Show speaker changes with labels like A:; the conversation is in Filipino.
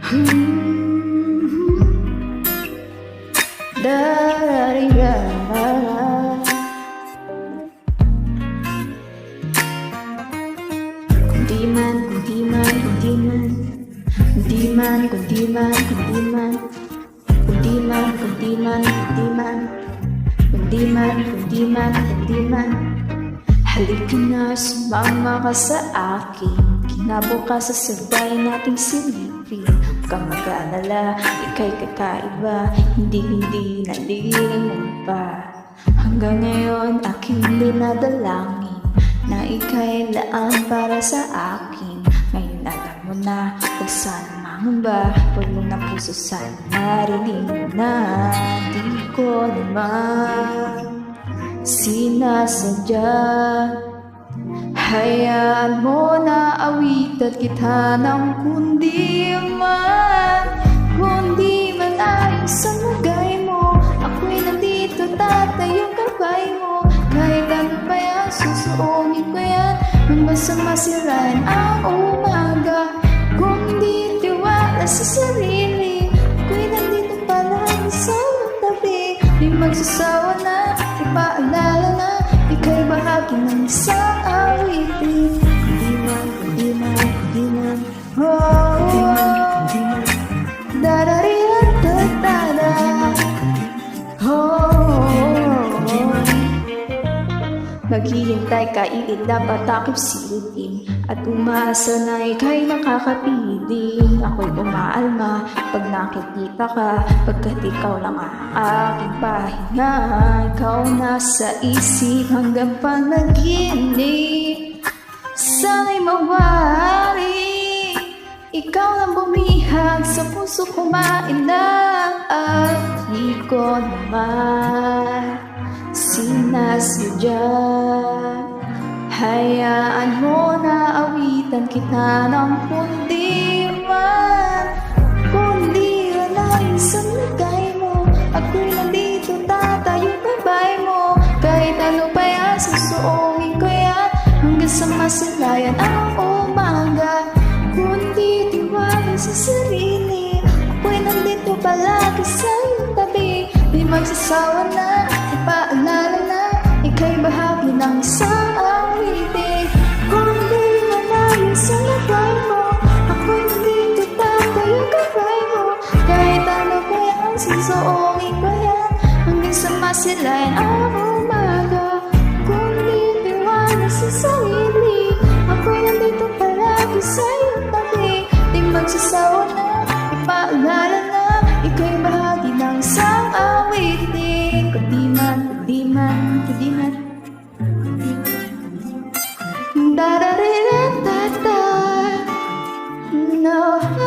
A: Kundiman, halika na, sumama ka sa akin. Kinabukas sabay nating silipin. Huwag kang mag-alala, ika'y kakaiba. Hindi naliling mo pa. Hanggang ngayon aking dinadalangin na ika'y laan para sa akin. Ngayon alam mo na kung saan mangamba. Pulong ng puso sana marinig na. Di ko naman sinasadya, hayaan mo na awitan kita ng kundi man ayon sa lagay mo. Ako'y nandito, tatayong kabay mo. Kahit ano pa yan, susuungin ko yan hanggang sa masiran ang umaga. Kung di tiwala sa sarili, ako'y nandito palagi sa iyong tabi. Di magsasawa na, ipaalala na ika'y bahagi ng isang awitin. Kundiman, darariyatada, maghihintay ka, dapat takip silipin at umaasa na ika'y makakapiling. Ako'y umaalma pag nakikita ka, pagkat ikaw lang ang aking pahinga. Ikaw nasa isip hanggang panaginip. Sana'y mawari, ikaw lang bumihag sa puso kumain lang. At di ko naman sinasadya, hayaan mo na awitan kita ng kundi man ayon sa lagay mo. Ako'y nandito, tatayong kabay mo. Kahit ano pa yan, susuungin ko yan hanggang sa masilayan ang umaga. Kundi tiwala sa sarili, ako'y nandito palagi sa iyong tabi. Di magsasawa na, ipaalala na ika'y bahagi ng isang awitin. Kundi ayon sa lagay mo, ako'y nandito, tatayong kabay mo. Kahit ano pa yan, susuungin ko yan hanggang sa masilayan ang umaga. Kundi tiwala sa sarili, ako'y nandito palagi sa iyong tabi. Di magsasawa na, ipaalala na ika'y bahagi ng isang awitin. Kundiman, darariratata, no.